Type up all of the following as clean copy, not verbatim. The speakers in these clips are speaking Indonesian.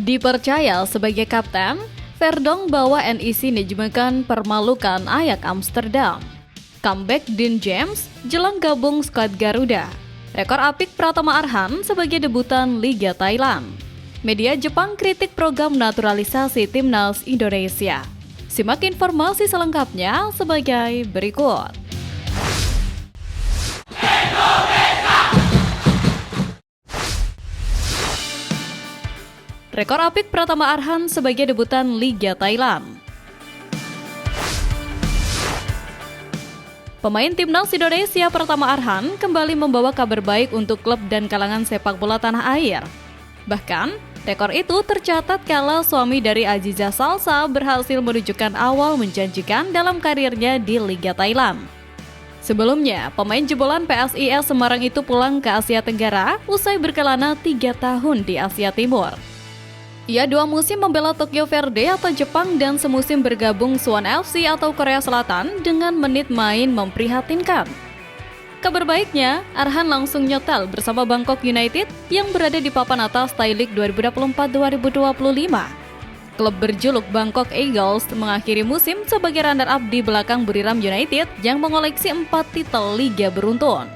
Dipercaya sebagai kapten, Verdonk bawa NEC Nijmegen permalukan Ajax Amsterdam. Comeback Dean James jelang gabung skuad Garuda. Rekor apik Pratama Arhan sebagai debutan Liga Thailand. Media Jepang kritik program naturalisasi timnas Indonesia. Simak informasi selengkapnya sebagai berikut. Rekor apik Pratama Arhan sebagai debutan Liga Thailand. Pemain timnas Indonesia Pratama Arhan kembali membawa kabar baik untuk klub dan kalangan sepak bola tanah air. Bahkan, rekor itu tercatat kala suami dari Aziza Salsa berhasil menunjukkan awal menjanjikan dalam karirnya di Liga Thailand. Sebelumnya, pemain jebolan PSIS Semarang itu pulang ke Asia Tenggara usai berkelana 3 tahun di Asia Timur. Ia 2 musim membela Tokyo Verde atau Jepang dan semusim bergabung Suwon FC atau Korea Selatan dengan menit main memprihatinkan. Kabar baiknya, Arhan langsung nyetel bersama Bangkok United yang berada di papan atas Thai League 2024-2025. Klub berjuluk Bangkok Eagles mengakhiri musim sebagai runner-up di belakang Buriram United yang mengoleksi 4 titel liga beruntun.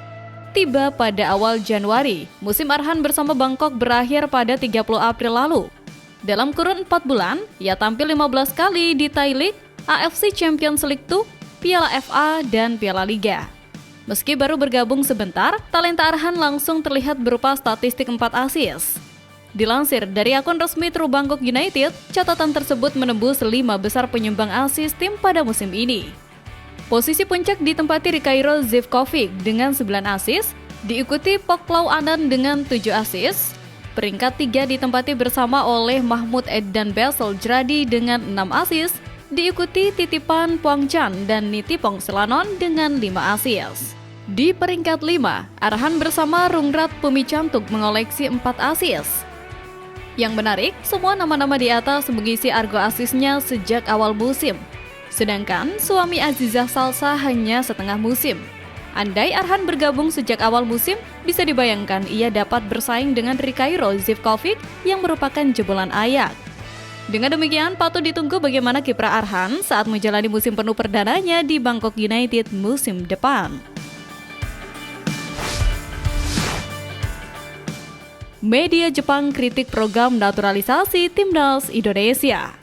Tiba pada awal Januari, musim Arhan bersama Bangkok berakhir pada 30 April lalu. Dalam kurun 4 bulan, ia tampil 15 kali di Thai League, AFC Champions League 2, Piala FA, dan Piala Liga. Meski baru bergabung sebentar, talenta Arhan langsung terlihat berupa statistik 4 assist. Dilansir dari akun resmi True Bangkok United, catatan tersebut menembus 5 besar penyumbang assist tim pada musim ini. Posisi puncak ditempati Rikairo Zivkovic dengan 9 assist, diikuti Pokplau Anand dengan 7 assist. Peringkat 3 ditempati bersama oleh Mahmud Eddan Basel Jradi dengan 6 assist, diikuti Titipan Puangchan dan Nitipong Selanon dengan 5 assist. Di peringkat 5, Arhan bersama Rungrat Pumicantuk mengoleksi 4 assist. Yang menarik, semua nama-nama di atas mengisi argo asisnya sejak awal musim. Sedangkan suami Aziza Salsa hanya setengah musim. Andai Arhan bergabung sejak awal musim, bisa dibayangkan ia dapat bersaing dengan Rikairo Zivkovic yang merupakan jebolan Ajax. Dengan demikian, patut ditunggu bagaimana kiprah Arhan saat menjalani musim penuh perdananya di Bangkok United musim depan. Media Jepang kritik program naturalisasi timnas Indonesia.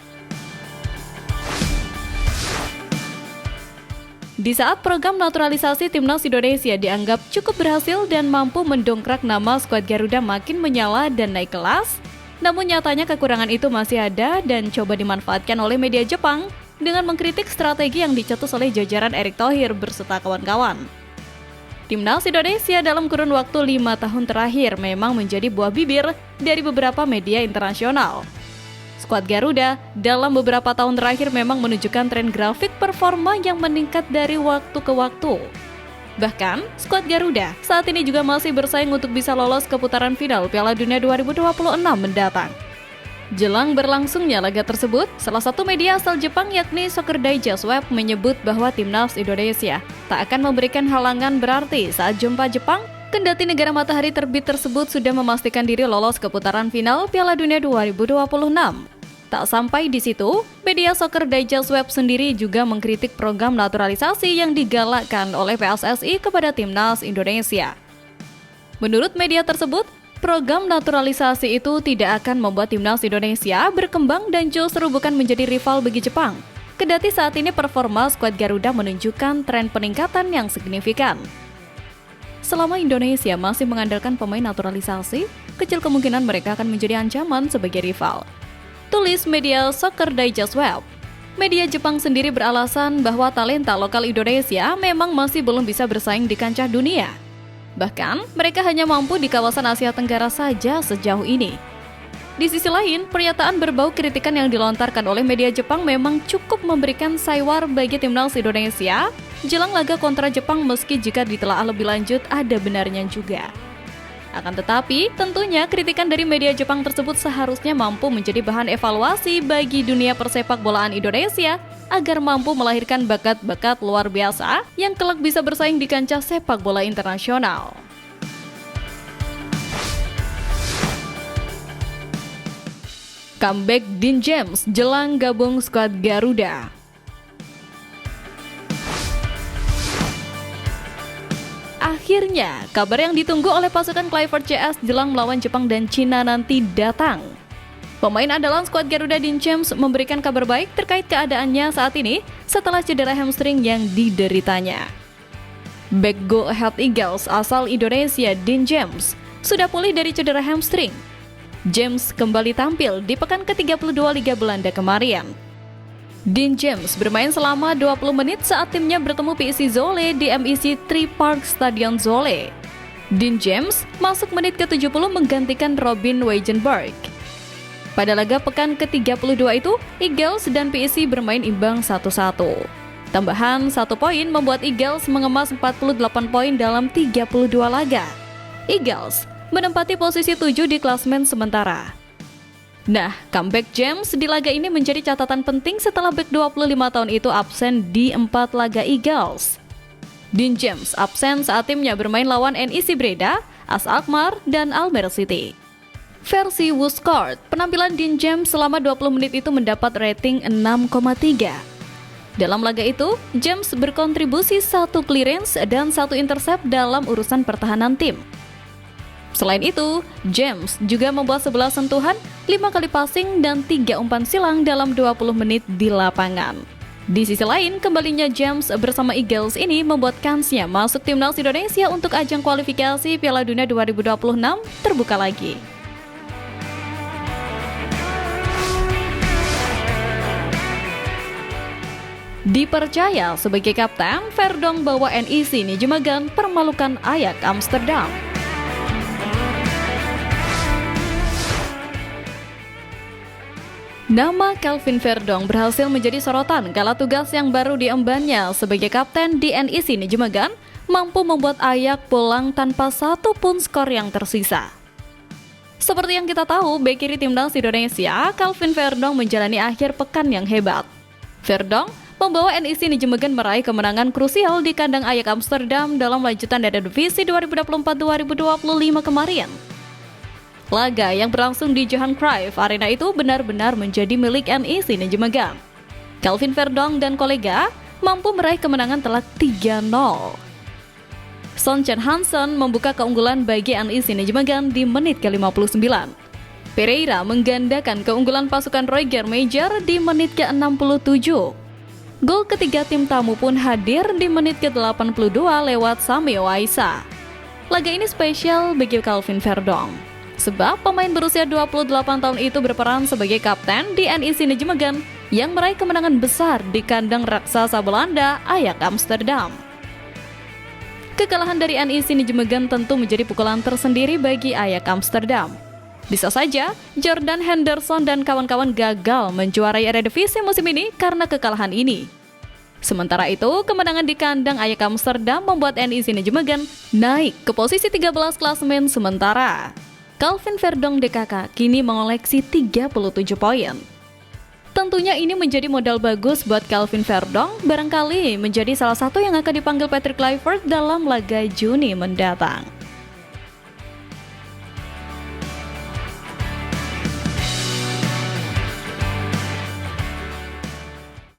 Di saat program naturalisasi timnas Indonesia dianggap cukup berhasil dan mampu mendongkrak nama skuad Garuda makin menyala dan naik kelas, namun nyatanya kekurangan itu masih ada dan coba dimanfaatkan oleh media Jepang dengan mengkritik strategi yang dicetus oleh jajaran Erick Thohir berserta kawan-kawan. Timnas Indonesia dalam kurun waktu 5 tahun terakhir memang menjadi buah bibir dari beberapa media internasional. Skuad Garuda dalam beberapa tahun terakhir memang menunjukkan tren grafik performa yang meningkat dari waktu ke waktu. Bahkan, skuad Garuda saat ini juga masih bersaing untuk bisa lolos ke putaran final Piala Dunia 2026 mendatang. Jelang berlangsungnya laga tersebut, salah satu media asal Jepang yakni Soccer Digest Web menyebut bahwa timnas Indonesia tak akan memberikan halangan berarti saat jumpa Jepang, kendati negara matahari terbit tersebut sudah memastikan diri lolos ke putaran final Piala Dunia 2026. Tak sampai di situ, media Soccer Digest Web sendiri juga mengkritik program naturalisasi yang digalakkan oleh PSSI kepada timnas Indonesia. Menurut media tersebut, program naturalisasi itu tidak akan membuat timnas Indonesia berkembang dan justru bukan menjadi rival bagi Jepang. Kendati saat ini performa skuad Garuda menunjukkan tren peningkatan yang signifikan. Selama Indonesia masih mengandalkan pemain naturalisasi, kecil kemungkinan mereka akan menjadi ancaman sebagai rival. Tulis media Soccer Digest Web. Media Jepang sendiri beralasan bahwa talenta lokal Indonesia memang masih belum bisa bersaing di kancah dunia. Bahkan, mereka hanya mampu di kawasan Asia Tenggara saja sejauh ini. Di sisi lain, pernyataan berbau kritikan yang dilontarkan oleh media Jepang memang cukup memberikan saiwar bagi timnas Indonesia jelang laga kontra Jepang meski jika ditelaah lebih lanjut ada benarnya juga. Akan tetapi, tentunya kritikan dari media Jepang tersebut seharusnya mampu menjadi bahan evaluasi bagi dunia persepak bolaan Indonesia agar mampu melahirkan bakat-bakat luar biasa yang kelak bisa bersaing di kancah sepak bola internasional. Comeback Dean James jelang gabung skuad Garuda. Akhirnya, kabar yang ditunggu oleh pasukan Clifford CS jelang melawan Jepang dan Cina nanti datang. Pemain andalan skuad Garuda Dean James memberikan kabar baik terkait keadaannya saat ini setelah cedera hamstring yang dideritanya. Back Go Ahead Eagles asal Indonesia Dean James sudah pulih dari cedera hamstring. James kembali tampil di pekan ke-32 Liga Belanda kemarin. Dean James bermain selama 20 menit saat timnya bertemu PSV Zwolle di MEC 3 Park Stadion Zwolle. Dean James masuk menit ke-70 menggantikan Robin Wejenberg. Pada laga pekan ke-32 itu, Eagles dan PSV bermain imbang 1-1. Tambahan 1 poin membuat Eagles mengemas 48 poin dalam 32 laga. Eagles menempati posisi 7 di klasemen sementara. Nah, comeback James di laga ini menjadi catatan penting setelah bek 25 tahun itu absen di 4 laga Eagles. Dean James absen saat timnya bermain lawan NEC Breda, AS Alkmaar, dan Almere City. Versi WhoScored, penampilan Dean James selama 20 menit itu mendapat rating 6,3. Dalam laga itu, James berkontribusi 1 clearance dan 1 intercept dalam urusan pertahanan tim. Selain itu, James juga membuat 11 sentuhan, 5 kali passing, dan 3 umpan silang dalam 20 menit di lapangan. Di sisi lain, kembalinya James bersama Eagles ini membuat kansnya masuk timnas Indonesia untuk ajang kualifikasi Piala Dunia 2026 terbuka lagi. Dipercaya sebagai kapten, Verdonk bawa NEC Nijmegen permalukan Ajax Amsterdam. Nama Calvin Verdonk berhasil menjadi sorotan kala tugas yang baru diembannya sebagai kapten di NEC Nijmegen mampu membuat Ajax pulang tanpa 1 pun skor yang tersisa. Seperti yang kita tahu, bek kiri timnas Indonesia, Calvin Verdonk menjalani akhir pekan yang hebat. Verdonk membawa NEC Nijmegen meraih kemenangan krusial di kandang Ajax Amsterdam dalam lanjutan Eredivisie 2024-2025 kemarin. Laga yang berlangsung di Johan Cruyff Arena itu benar-benar menjadi milik NEC Nijmegen. Calvin Verdonk dan kolega mampu meraih kemenangan telak 3-0. Son Chen Hansen membuka keunggulan bagi NEC Nijmegen di menit ke-59. Pereira menggandakan keunggulan pasukan Roger Major di menit ke-67. Gol ketiga tim tamu pun hadir di menit ke-82 lewat Samio Aisa. Laga ini spesial bagi Calvin Verdonk, sebab pemain berusia 28 tahun itu berperan sebagai kapten di NEC Nijmegen yang meraih kemenangan besar di kandang raksasa Belanda Ajax Amsterdam. Kekalahan dari NEC Nijmegen tentu menjadi pukulan tersendiri bagi Ajax Amsterdam. Bisa saja Jordan Henderson dan kawan-kawan gagal menjuarai Eredivisie musim ini karena kekalahan ini. Sementara itu, kemenangan di kandang Ajax Amsterdam membuat NEC Nijmegen naik ke posisi 13 klasemen sementara. Calvin Verdonk DKK kini mengoleksi 37 poin. Tentunya ini menjadi modal bagus buat Calvin Verdonk, barangkali menjadi salah satu yang akan dipanggil Patrick Kluivert dalam laga Juni mendatang.